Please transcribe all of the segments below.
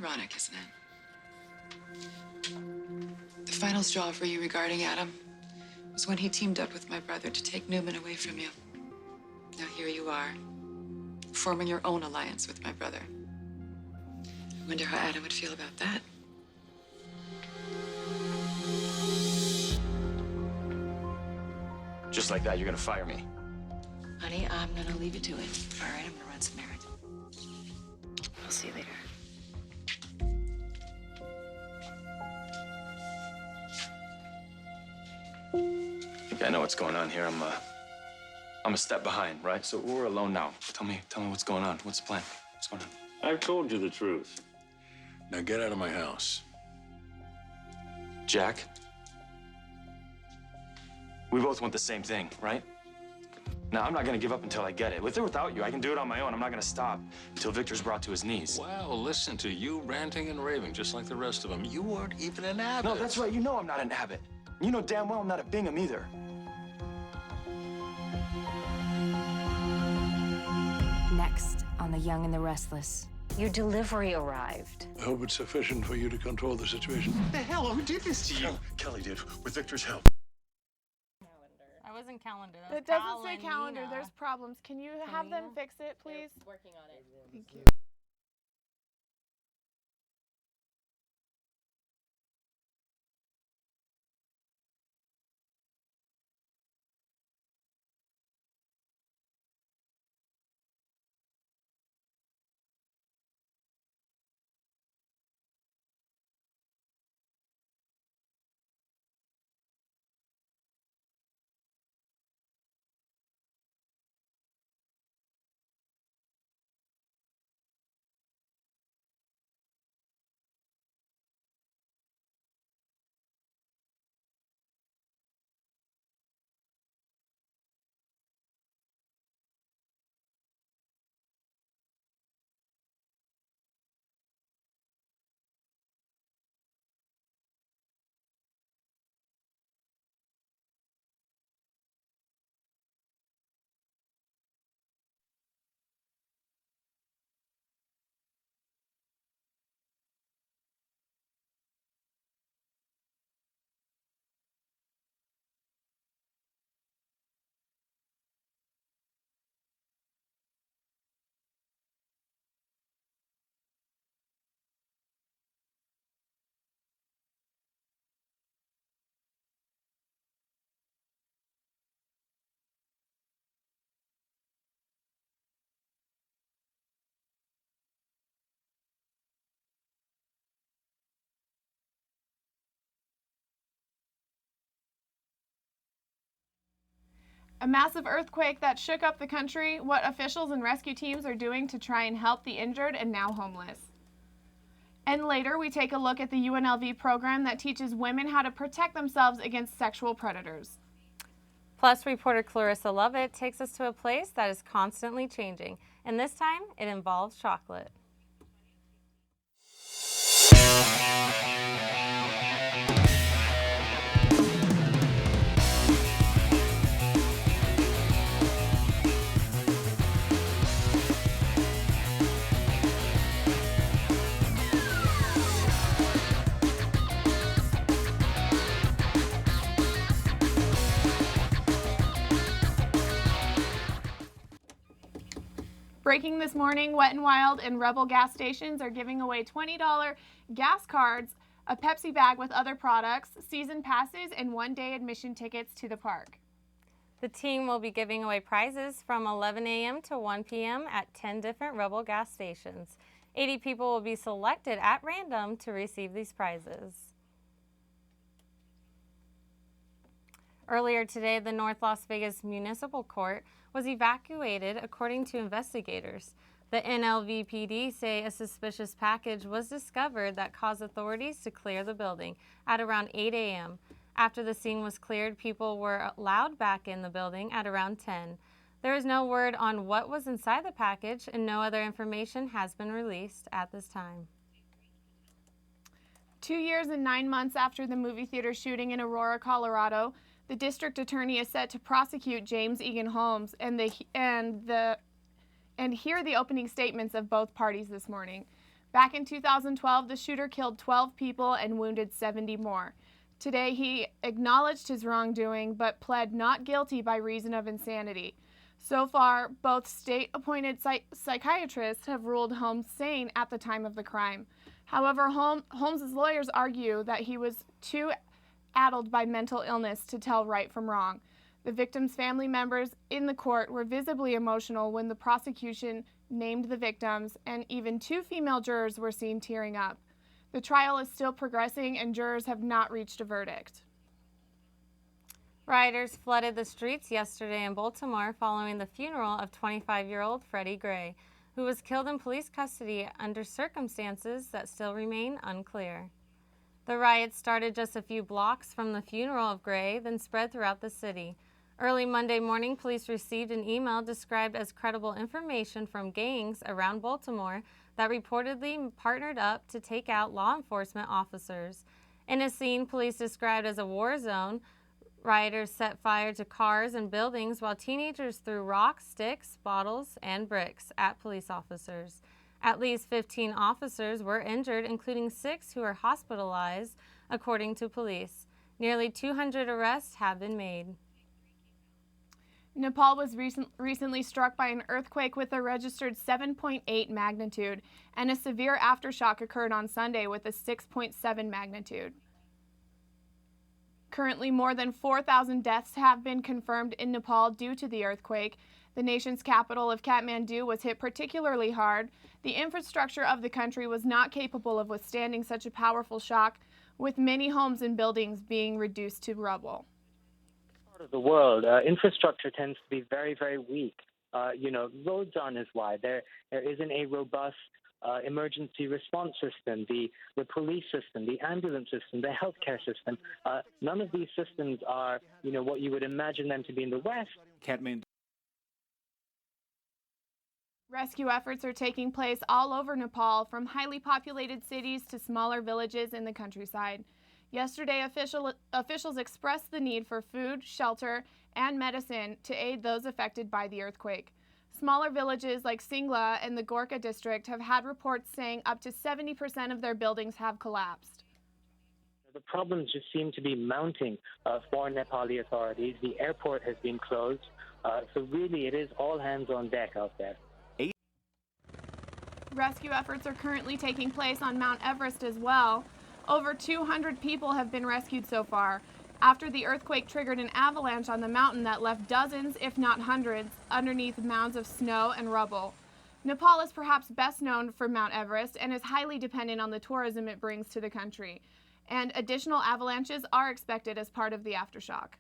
ironic, isn't it? The final straw for you regarding Adam was when he teamed up with my brother to take Newman away from you. Now here you are, forming your own alliance with my brother. I wonder how Adam would feel about that. Just like that, you're gonna fire me. Honey, I'm gonna leave you to it. All right, I'm gonna run some errands. I'll see you later. I think I know what's going on here. I'm a step behind, right? So we're alone now. Tell me what's going on. What's the plan? What's going on? I've told you the truth. Now get out of my house. Jack, we both want the same thing, right? Now, I'm not gonna give up until I get it. With or without you, I can do it on my own. I'm not gonna stop until Victor's brought to his knees. Well, listen to you ranting and raving just like the rest of them. You weren't even an Abbott. No, that's right. You know I'm not an Abbott. You know damn well I'm not a Bingham either. Next on The Young and the Restless. Your delivery arrived. I hope it's sufficient for you to control the situation. What the hell? Who did this to you? Kelly did, with Victor's help. I wasn't calendar. It doesn't say calendar. There's problems. Can you have them fix it, please? They're working on it. Thank you. A massive earthquake that shook up the country, what officials and rescue teams are doing to try and help the injured and now homeless. And later, we take a look at the UNLV program that teaches women how to protect themselves against sexual predators. Plus, reporter Clarissa Lovett takes us to a place that is constantly changing, and this time it involves chocolate. Breaking this morning, Wet n Wild and Rebel gas stations are giving away $20 gas cards, a Pepsi bag with other products, season passes, and one-day admission tickets to the park. The team will be giving away prizes from 11 a.m. to 1 p.m. at 10 different Rebel gas stations. 80 people will be selected at random to receive these prizes. Earlier today, the North Las Vegas Municipal Court was evacuated according to investigators. The UNLV-TV say a suspicious package was discovered that caused authorities to clear the building at around 8 a.m. After the scene was cleared, people were allowed back in the building at around 10. There is no word on what was inside the package, and no other information has been released at this time. 2 years and 9 months after the movie theater shooting in Aurora, Colorado, the district attorney is set to prosecute James Egan Holmes and hear the opening statements of both parties this morning. Back in 2012, the shooter killed 12 people and wounded 70 more. Today, he acknowledged his wrongdoing but pled not guilty by reason of insanity. So far, both state-appointed psychiatrists have ruled Holmes sane at the time of the crime. However, Holmes's lawyers argue that he was too addled by mental illness to tell right from wrong. The victim's family members in the court were visibly emotional when the prosecution named the victims, and even 2 female jurors were seen tearing up. The trial is still progressing, and jurors have not reached a verdict. Rioters flooded the streets yesterday in Baltimore following the funeral of 25-year-old Freddie Gray, who was killed in police custody under circumstances that still remain unclear. The riots started just a few blocks from the funeral of Gray, then spread throughout the city. Early Monday morning, police received an email described as credible information from gangs around Baltimore that reportedly partnered up to take out law enforcement officers. In a scene police described as a war zone, rioters set fire to cars and buildings while teenagers threw rocks, sticks, bottles, and bricks at police officers. At least 15 officers were injured, including 6 who were hospitalized, according to police. Nearly 200 arrests have been made. Nepal was recently struck by an earthquake with a registered 7.8 magnitude, and a severe aftershock occurred on Sunday with a 6.7 magnitude. Currently, more than 4,000 deaths have been confirmed in Nepal due to the earthquake. The nation's capital of Kathmandu was hit particularly hard. The infrastructure of the country was not capable of withstanding such a powerful shock, with many homes and buildings being reduced to rubble. Part of the world, infrastructure tends to be very, very weak. Roads aren't as wide. There isn't a robust emergency response system, the police system, the ambulance system, the healthcare system. None of these systems are, what you would imagine them to be in the West. Rescue efforts are taking place all over Nepal, from highly populated cities to smaller villages in the countryside. Yesterday, officials expressed the need for food, shelter, and medicine to aid those affected by the earthquake. Smaller villages like Singla and the Gorkha district have had reports saying up to 70% of their buildings have collapsed. The problems just seem to be mounting for Nepali authorities. The airport has been closed, so really it is all hands on deck out there. Rescue efforts are currently taking place on Mount Everest as well. Over 200 people have been rescued so far, after the earthquake triggered an avalanche on the mountain that left dozens, if not hundreds, underneath mounds of snow and rubble. Nepal is perhaps best known for Mount Everest and is highly dependent on the tourism it brings to the country. And additional avalanches are expected as part of the aftershock.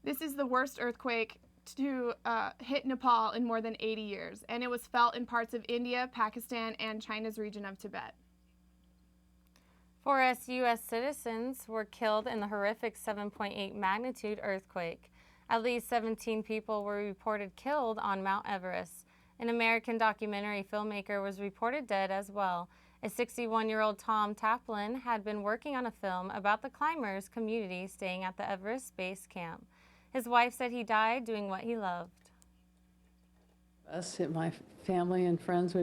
This is the worst earthquake to hit Nepal in more than 80 years, and it was felt in parts of India, Pakistan, and China's region of Tibet. 4 U.S. citizens were killed in the horrific 7.8 magnitude earthquake. At least 17 people were reported killed on Mount Everest. An American documentary filmmaker was reported dead as well. A 61-year-old Tom Taplin had been working on a film about the climbers community staying at the Everest Base Camp. His wife said he died doing what he loved. My family and friends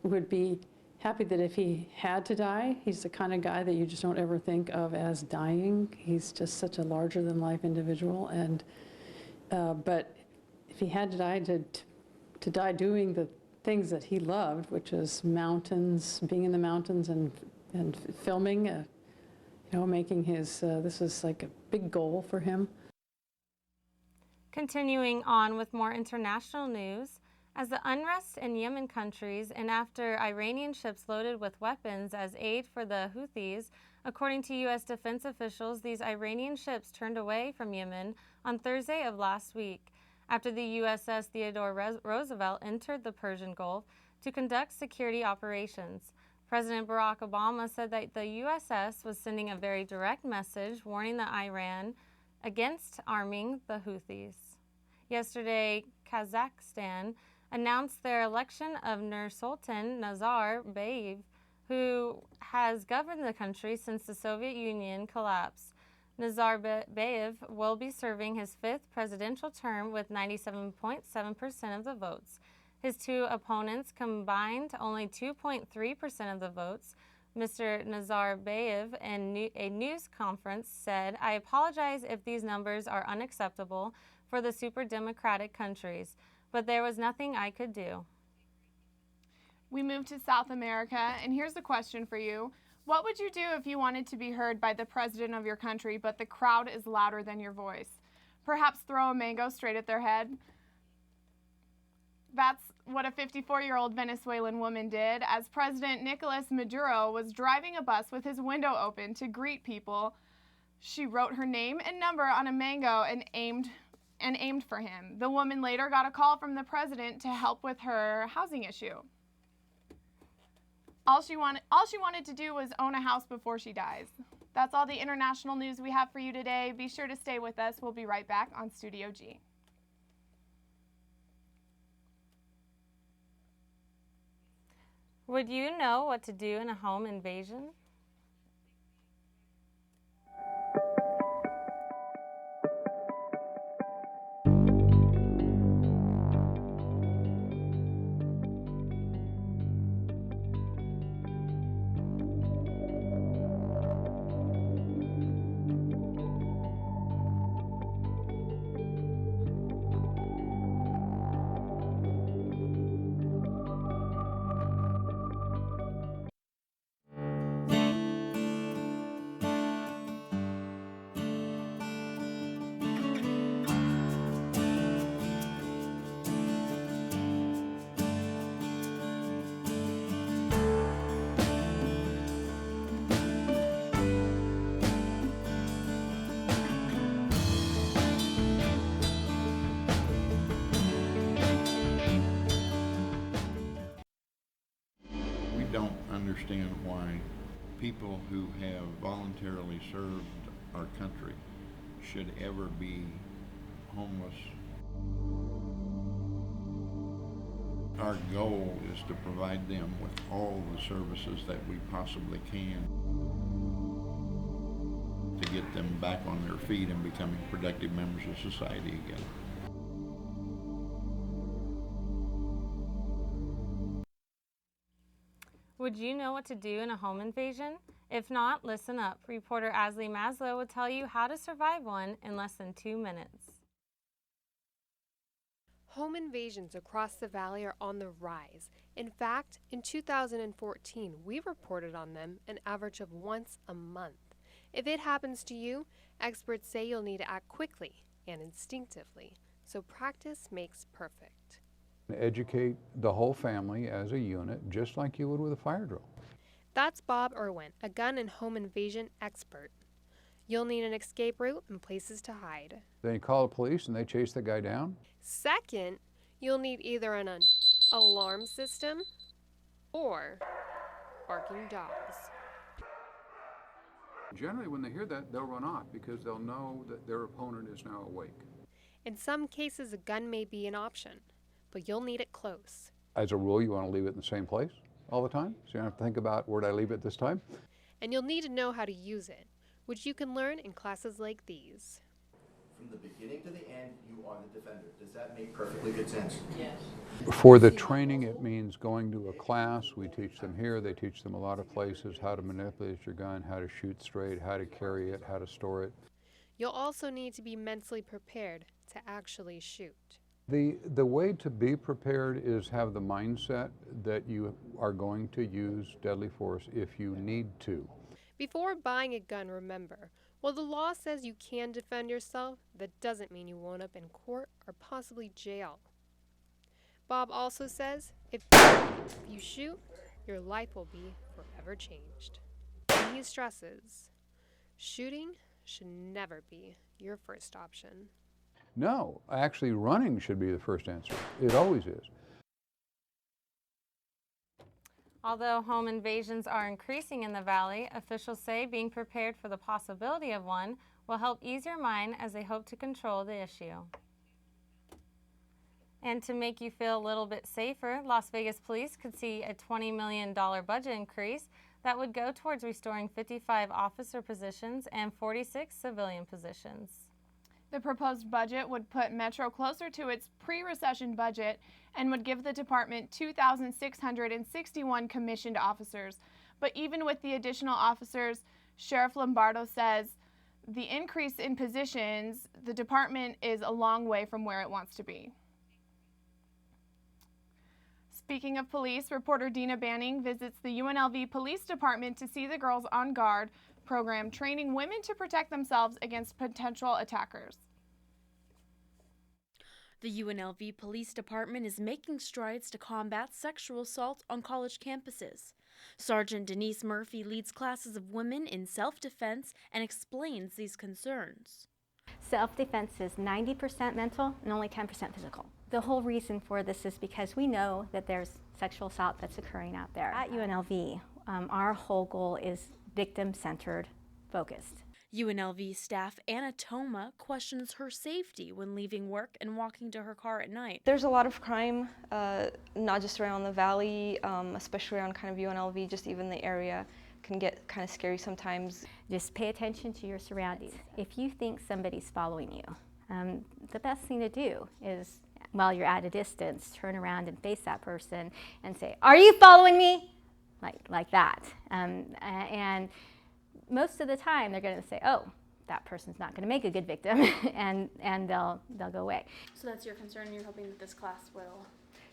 would be happy that if he had to die, he's the kind of guy that you just don't ever think of as dying. He's just such a larger-than-life individual, and but if he had to die, to die doing the things that he loved, which is mountains, being in the mountains, and filming, making his this is like a big goal for him. Continuing on with more international news, as the unrest in Yemen countries and after Iranian ships loaded with weapons as aid for the Houthis, according to U.S. defense officials, these Iranian ships turned away from Yemen on Thursday of last week, after the USS Theodore Roosevelt entered the Persian Gulf to conduct security operations. President Barack Obama said that the USS was sending a very direct message warning the Iran against arming the Houthis. Yesterday, Kazakhstan announced their election of Nursultan Nazarbayev, who has governed the country since the Soviet Union collapsed. Nazarbayev will be serving his 5th presidential term with 97.7% of the votes. His two opponents combined only 2.3% of the votes. Mr. Nazarbayev, in a news conference, said, "I apologize if these numbers are unacceptable for the super democratic countries, but there was nothing I could do." We move to South America, and here's a question for you. What would you do if you wanted to be heard by the president of your country, but the crowd is louder than your voice? Perhaps throw a mango straight at their head? That's what a 54-year-old Venezuelan woman did as President Nicolas Maduro was driving a bus with his window open to greet people. She wrote her name and number on a mango and aimed for him. The woman later got a call from the president to help with her housing issue. All she wanted to do was own a house before she dies. That's all the international news we have for you today. Be sure to stay with us. We'll be right back on Studio G. Would you know what to do in a home invasion? Don't understand why people who have voluntarily served our country should ever be homeless. Our goal is to provide them with all the services that we possibly can to get them back on their feet and becoming productive members of society again. Would you know what to do in a home invasion? If not, listen up. Reporter Asley Maslow will tell you how to survive one in less than 2 minutes. Home invasions across the valley are on the rise. In fact, in 2014, we reported on them an average of once a month. If it happens to you, experts say you'll need to act quickly and instinctively. So practice makes perfect. Educate the whole family as a unit, just like you would with a fire drill. That's Bob Irwin, a gun and home invasion expert. You'll need an escape route and places to hide. Then you call the police and they chase the guy down. Second, you'll need either an alarm system or barking dogs. Generally, when they hear that, they'll run off because they'll know that their opponent is now awake. In some cases, a gun may be an option, but you'll need it close. As a rule, you want to leave it in the same place all the time, so you don't have to think about where did I leave it this time. And you'll need to know how to use it, which you can learn in classes like these. From the beginning to the end, you are the defender. Does that make perfectly good sense? Yes. For the training, it means going to a class. We teach them here. They teach them a lot of places how to manipulate your gun, how to shoot straight, how to carry it, how to store it. You'll also need to be mentally prepared to actually shoot. The way to be prepared is have the mindset that you are going to use deadly force if you need to. Before buying a gun, remember, while the law says you can defend yourself, that doesn't mean you will end up in court or possibly jail. Bob also says, if you shoot, your life will be forever changed. And he stresses, shooting should never be your first option. No, actually running should be the first answer. It always is. Although home invasions are increasing in the valley, officials say being prepared for the possibility of one will help ease your mind as they hope to control the issue. And to make you feel a little bit safer, Las Vegas police could see a $20 million budget increase that would go towards restoring 55 officer positions and 46 civilian positions. The proposed budget would put Metro closer to its pre-recession budget and would give the department 2,661 commissioned officers. But even with the additional officers, Sheriff Lombardo says the increase in positions, the department is a long way from where it wants to be. Speaking of police, reporter Dina Banning visits the UNLV Police Department to see the Girls on Guard program, training women to protect themselves against potential attackers. The UNLV Police Department is making strides to combat sexual assault on college campuses. Sergeant Denise Murphy leads classes of women in self-defense and explains these concerns. Self-defense is 90% mental and only 10% physical. The whole reason for this is because we know that there's sexual assault that's occurring out there. At UNLV, our whole goal is victim-centered, focused. UNLV staff Anna Toma questions her safety when leaving work and walking to her car at night. There's a lot of crime, not just around the valley, especially around kind of UNLV, just even the area can get kind of scary sometimes. Just pay attention to your surroundings. If you think somebody's following you, the best thing to do is, while you're at a distance, turn around and face that person and say, "Are you following me?" Like that. And most of the time they're going to say, "Oh, that person's not going to make a good victim," and they'll go away. So that's your concern. You're hoping that this class will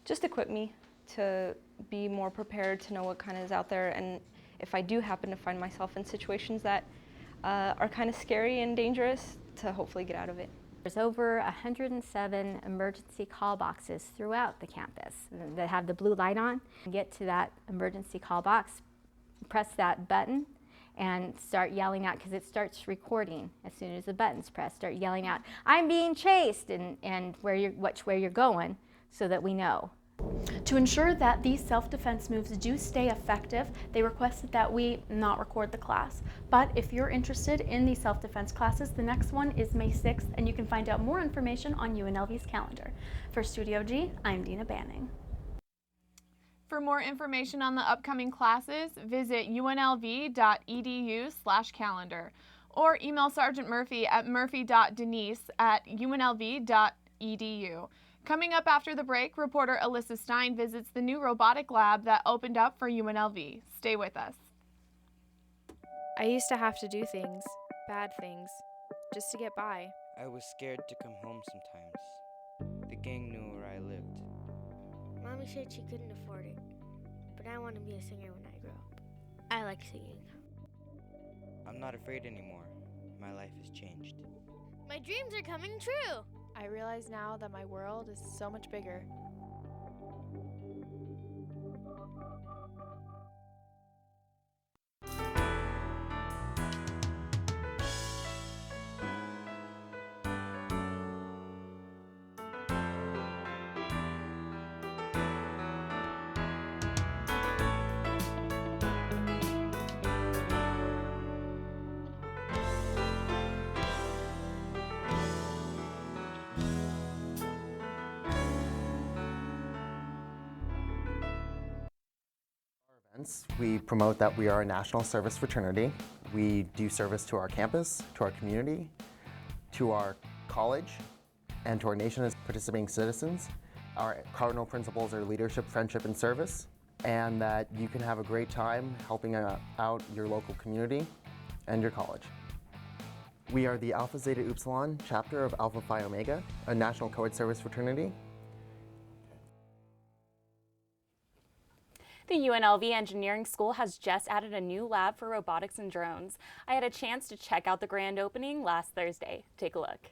just equip me to be more prepared, to know what kind of is out there, and if I do happen to find myself in situations that are kind of scary and dangerous, to hopefully get out of it. There's over 107 emergency call boxes throughout the campus that have the blue light on. Get to that emergency call box, press that button, and start yelling out, because it starts recording as soon as the button's pressed. Start yelling out, "I'm being chased," and which way you're going, so that we know. To ensure that these self-defense moves do stay effective, they requested that we not record the class. But if you're interested in these self-defense classes, the next one is May 6th, and you can find out more information on UNLV's calendar. For Studio G, I'm Dina Banning. For more information on the upcoming classes, visit unlv.edu/calendar or email Sergeant Murphy at murphy.denise@unlv.edu. Coming up after the break, reporter Alyssa Stein visits the new robotic lab that opened up for UNLV. Stay with us. I used to have to do things, bad things, just to get by. I was scared to come home sometimes. The gang knew where I lived. Mommy said she couldn't afford it, but I want to be a singer when I grow up. I like singing. I'm not afraid anymore. My life has changed. My dreams are coming true. I realize now that my world is so much bigger. We promote that we are a national service fraternity. We do service to our campus, to our community, to our college, and to our nation as participating citizens. Our cardinal principles are leadership, friendship, and service, and that you can have a great time helping out your local community and your college. We are the Alpha Zeta Upsilon chapter of Alpha Phi Omega, a national co-ed service fraternity. The UNLV Engineering School has just added a new lab for robotics and drones. I had a chance to check out the grand opening last Thursday. Take a look.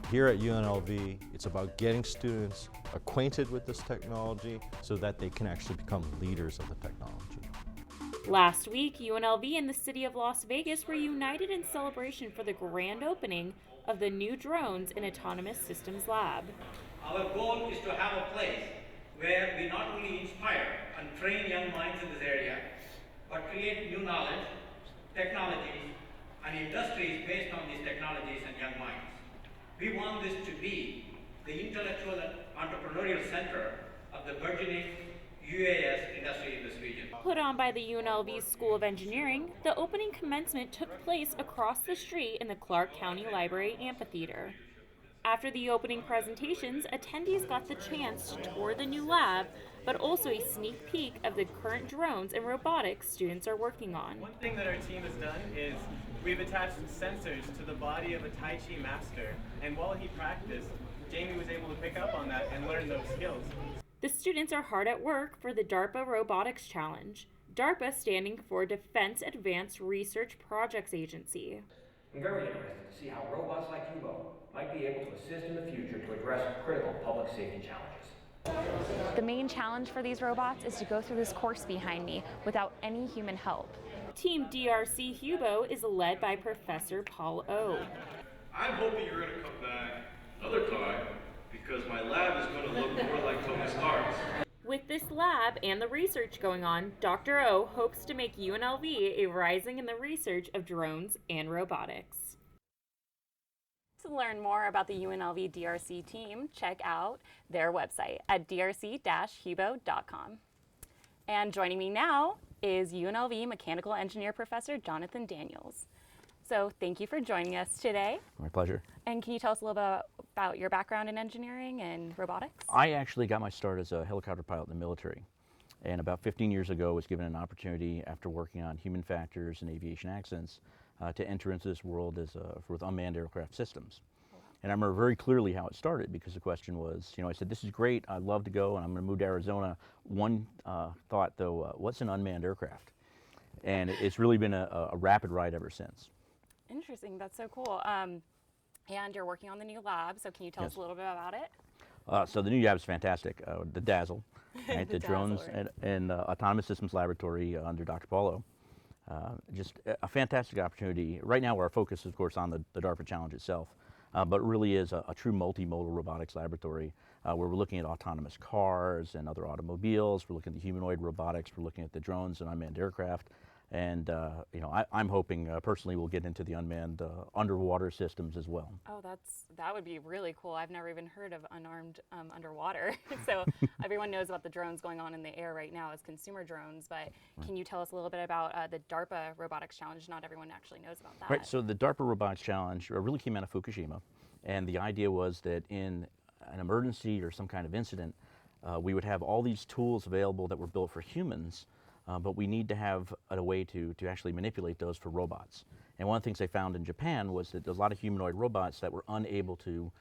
Here at UNLV, it's about getting students acquainted with this technology so that they can actually become leaders of the technology. Last week, UNLV and the city of Las Vegas were united in celebration for the grand opening of the new Drones and Autonomous Systems Lab. Our goal is to have a place where we not only inspire and train young minds in this area, but create new knowledge, technologies, and industries based on these technologies and young minds. We want this to be the intellectual and entrepreneurial center of the burgeoning UAS industry in this region. put on by the UNLV School of Engineering, the opening commencement took place across the street in the Clark County Library Amphitheater. After the opening presentations, attendees got the chance to tour the new lab, but also a sneak peek of the current drones and robotics students are working on. One thing that our team has done is we've attached sensors to the body of a Tai Chi master, and while he practiced, Jamie was able to pick up on that and learn those skills. The students are hard at work for the DARPA Robotics Challenge, DARPA standing for Defense Advanced Research Projects Agency. I'm very interested to see how robots like Hubo might be able to assist in the future to address critical public safety challenges. The main challenge for these robots is to go through this course behind me without any human help. Team DRC Hubo is led by Professor Paul O. I'm hoping you're going to come back another time because my lab is going to look more like Tony Stark's. With this lab and the research going on, Dr. O hopes to make UNLV a rising in the research of drones and robotics. To learn more about the UNLV DRC team, check out their website at drc-hubo.com. And joining me now is UNLV Mechanical Engineer Professor Jonathan Daniels. So thank you for joining us today. My pleasure. And can you tell us a little bit about your background in engineering and robotics? I actually got my start as a helicopter pilot in the military. And about 15 years ago, was given an opportunity after working on human factors and aviation accidents to enter into this world with unmanned aircraft systems. And I remember very clearly how it started, because the question was, I said, this is great, I'd love to go, and I'm going to move to Arizona. One thought, though, what's an unmanned aircraft? And it's really been a rapid ride ever since. Interesting, that's so cool. And you're working on the new lab, so can you tell us a little bit about it? So the new lab is fantastic. The DAZZLE, right? the Drones right. and Autonomous Systems Laboratory under Dr. Paulo. Just a fantastic opportunity. Right now our focus is, of course, on the DARPA challenge itself, but it really is a true multimodal robotics laboratory where we're looking at autonomous cars and other automobiles, we're looking at the humanoid robotics, we're looking at the drones and unmanned aircraft. And I'm hoping personally we'll get into the unmanned underwater systems as well. Oh, that would be really cool. I've never even heard of unarmed underwater. So everyone knows about the drones going on in the air right now as consumer drones, but can you tell us a little bit about the DARPA Robotics Challenge? Not everyone actually knows about that. Right, so the DARPA Robotics Challenge really came out of Fukushima, and the idea was that in an emergency or some kind of incident, we would have all these tools available that were built for humans, but we need to have a way to actually manipulate those for robots. And one of the things they found in Japan was that there's a lot of humanoid robots that were unable to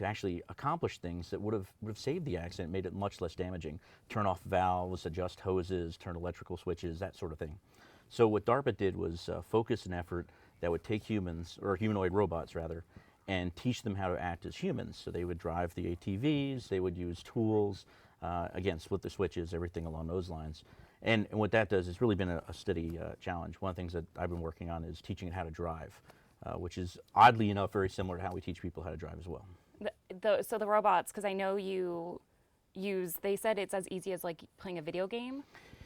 actually accomplish things that would have saved the accident, made it much less damaging. Turn off valves, adjust hoses, turn electrical switches, that sort of thing. So what DARPA did was focus an effort that would take humans, or humanoid robots rather, and teach them how to act as humans. So they would drive the ATVs, they would use tools, again, split the switches, everything along those lines. And what that does is really been a steady challenge. One of the things that I've been working on is teaching it how to drive, which is oddly enough very similar to how we teach people how to drive as well. So the robots, because I know you use, they said it's as easy as like playing a video game.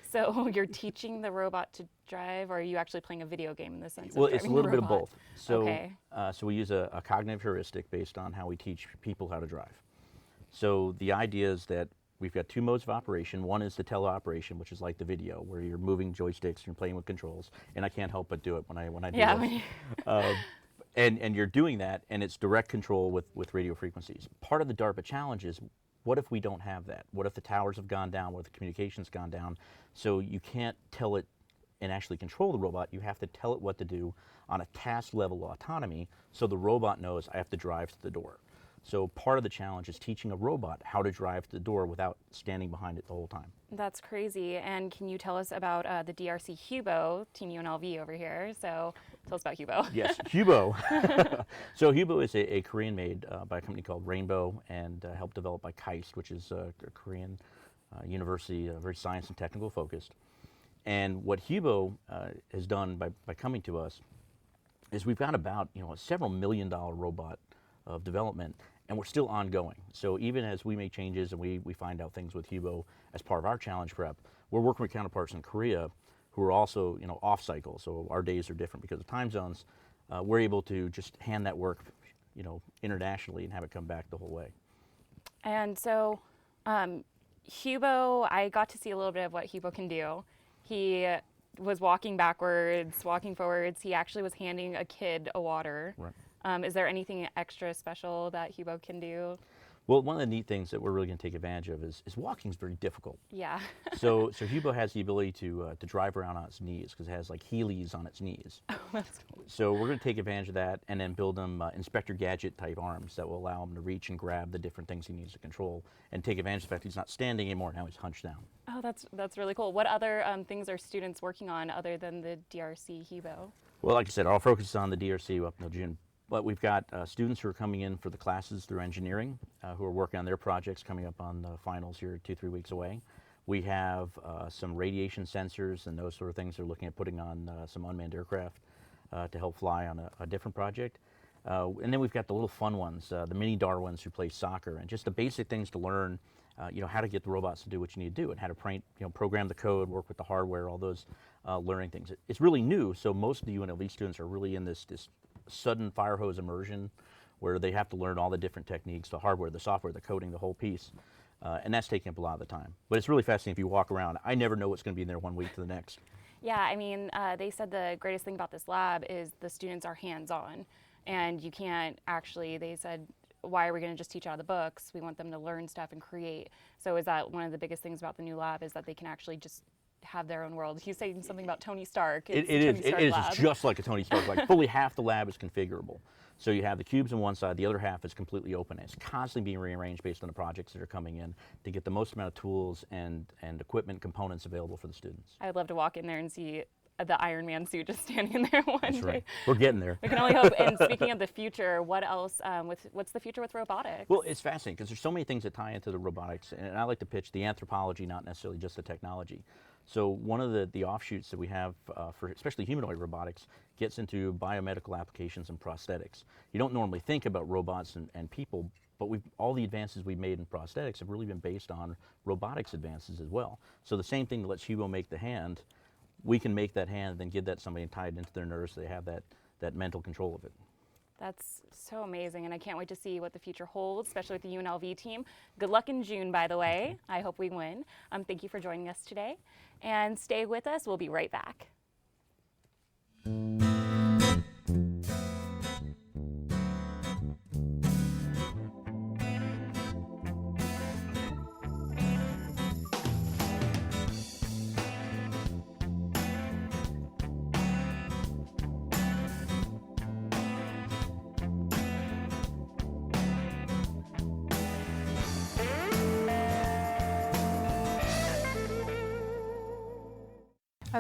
So you're teaching the robot to drive, or are you actually playing a video game in the sense Well, of it's a little bit of both. So, okay. So we use a cognitive heuristic based on how we teach people how to drive. So the idea is that we've got two modes of operation. One is the teleoperation, which is like the video, where you're moving joysticks, you're playing with controls, and I can't help but do it when I do this. And you're doing that, and it's direct control with radio frequencies. Part of the DARPA challenge is, what if we don't have that? What if the towers have gone down, what if the communication's gone down? So you can't tell it and actually control the robot. You have to tell it what to do on a task level autonomy, so the robot knows I have to drive to the door. So part of the challenge is teaching a robot how to drive to the door without standing behind it the whole time. That's crazy. And can you tell us about the DRC Hubo, Team UNLV over here? So tell us about Hubo. Yes, Hubo. So Hubo is a Korean made by a company called Rainbow, and helped develop by KAIST, which is a Korean university, very science and technical focused. And what Hubo has done by coming to us is we've got about a several $1 million robot of development, and we're still ongoing. So even as we make changes and we find out things with Hubo as part of our challenge prep, we're working with counterparts in Korea who are also off cycle. So our days are different because of time zones. We're able to just hand that work internationally and have it come back the whole way. And so Hubo, I got to see a little bit of what Hubo can do. He was walking backwards, walking forwards. He actually was handing a kid a water. Right. Is there anything extra special that Hubo can do? Well, one of the neat things that we're really going to take advantage of is walking is very difficult. Yeah. so Hubo has the ability to drive around on its knees because it has like Heelys on its knees. Oh, that's cool. So we're going to take advantage of that and then build him Inspector Gadget type arms that will allow him to reach and grab the different things he needs to control and take advantage of the fact that he's not standing anymore. Now he's hunched down. Oh, that's really cool. What other things are students working on other than the DRC Hubo? Well, like I said, our focus is on the DRC up until June. But we've got students who are coming in for the classes through engineering, who are working on their projects coming up on the finals here 2-3 weeks away. We have some radiation sensors and those sort of things. They're looking at putting on some unmanned aircraft to help fly on a different project. And then we've got the little fun ones, the mini Darwins who play soccer, and just the basic things to learn, how to get the robots to do what you need to do and how to program the code, work with the hardware, all those learning things. It's really new, so most of the UNLV students are really in this sudden fire hose immersion where they have to learn all the different techniques, the hardware, the software, the coding, the whole piece. And that's taking up a lot of the time. But it's really fascinating if you walk around. I never know what's going to be in there one week to the next. Yeah, I mean, they said the greatest thing about this lab is the students are hands-on. And you can't actually, they said, why are we going to just teach out of the books? We want them to learn stuff and create. So is that one of the biggest things about the new lab is that they can actually just have their own world. He's saying something about Tony Stark. It is. It's just like a Tony Stark. Like fully half the lab is configurable. So you have the cubes on one side, the other half is completely open. It's constantly being rearranged based on the projects that are coming in to get the most amount of tools and equipment components available for the students. I would love to walk in there and see the Iron Man suit just standing there one That's day. right. We're getting there. We can only hope. And speaking of the future, what else? What's the future with robotics? Well, it's fascinating because there's so many things that tie into the robotics, and I like to pitch the anthropology, not necessarily just the technology. So one of the offshoots that we have for especially humanoid robotics gets into biomedical applications and prosthetics. You don't normally think about robots and people, but all the advances we've made in prosthetics have really been based on robotics advances as well. So the same thing that lets Hubo make the hand, we can make that hand and then give that to somebody and tie it into their nerves so they have that mental control of it. That's so amazing, and I can't wait to see what the future holds, especially with the UNLV team. Good luck in June, by the way. I hope we win. Thank you for joining us today, and stay with us. We'll be right back.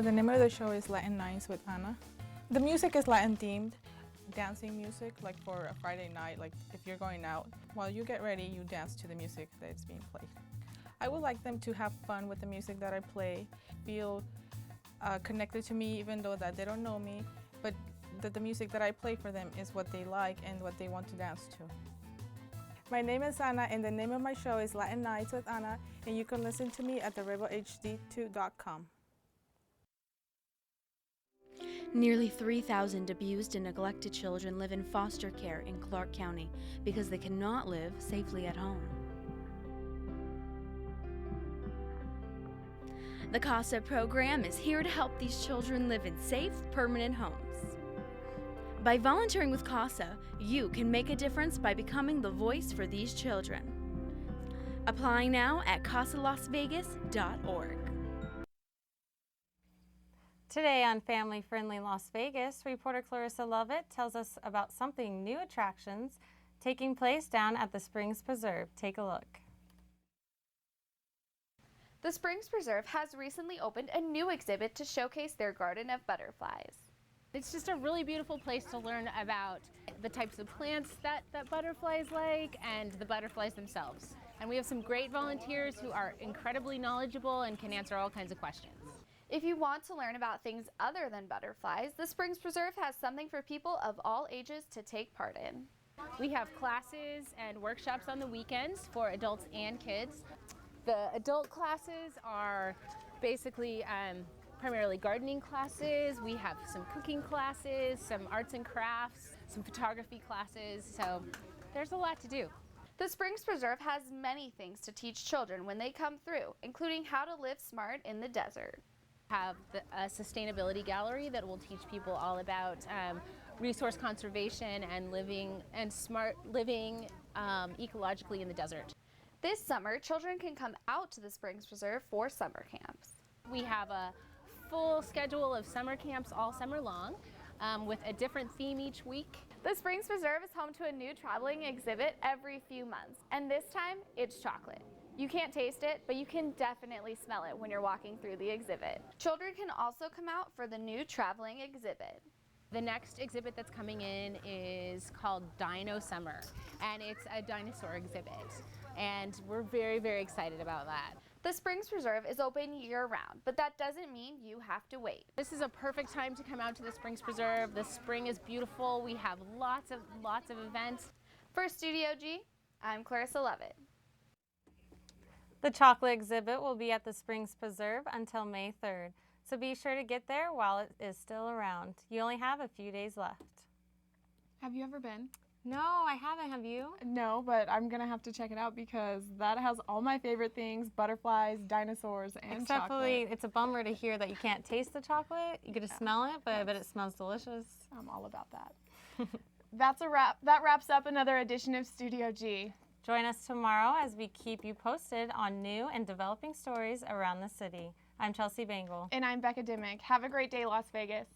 The name of the show is Latin Nights with Anna. The music is Latin themed, dancing music, like for a Friday night, like if you're going out. While you get ready, you dance to the music that's being played. I would like them to have fun with the music that I play, feel connected to me even though that they don't know me, but that the music that I play for them is what they like and what they want to dance to. My name is Anna and the name of my show is Latin Nights with Anna, and you can listen to me at therebelhd2.com. Nearly 3,000 abused and neglected children live in foster care in Clark County because they cannot live safely at home. The CASA program is here to help these children live in safe, permanent homes. By volunteering with CASA, you can make a difference by becoming the voice for these children. Apply now at casalasvegas.org. Today on Family Friendly Las Vegas, reporter Clarissa Lovett tells us about something new attractions taking place down at the Springs Preserve. Take a look. The Springs Preserve has recently opened a new exhibit to showcase their garden of butterflies. It's just a really beautiful place to learn about the types of plants that butterflies like and the butterflies themselves. And we have some great volunteers who are incredibly knowledgeable and can answer all kinds of questions. If you want to learn about things other than butterflies, the Springs Preserve has something for people of all ages to take part in. We have classes and workshops on the weekends for adults and kids. The adult classes are basically primarily gardening classes. We have some cooking classes, some arts and crafts, some photography classes, so there's a lot to do. The Springs Preserve has many things to teach children when they come through, including how to live smart in the desert. Have a sustainability gallery that will teach people all about resource conservation and smart living ecologically in the desert. This summer, children can come out to the Springs Preserve for summer camps. We have a full schedule of summer camps all summer long with a different theme each week. The Springs Preserve is home to a new traveling exhibit every few months, and this time it's chocolate. You can't taste it, but you can definitely smell it when you're walking through the exhibit. Children can also come out for the new traveling exhibit. The next exhibit that's coming in is called Dino Summer, and it's a dinosaur exhibit, and we're very, very excited about that. The Springs Preserve is open year-round, but that doesn't mean you have to wait. This is a perfect time to come out to the Springs Preserve. The spring is beautiful. We have lots of events. For Studio G, I'm Clarissa Lovett. The chocolate exhibit will be at the Springs Preserve until May 3rd, so be sure to get there while it is still around. You only have a few days left. Have you ever been? No, I haven't. Have you? No, but I'm going to have to check it out because that has all my favorite things, butterflies, dinosaurs, and Except chocolate. it's a bummer to hear that you can't taste the chocolate. You get to smell it, but I bet it smells delicious. I'm all about that. That's a wrap. That wraps up another edition of Studio G. Join us tomorrow as we keep you posted on new and developing stories around the city. I'm Chelsea Bangle. And I'm Becca Dimmick. Have a great day, Las Vegas.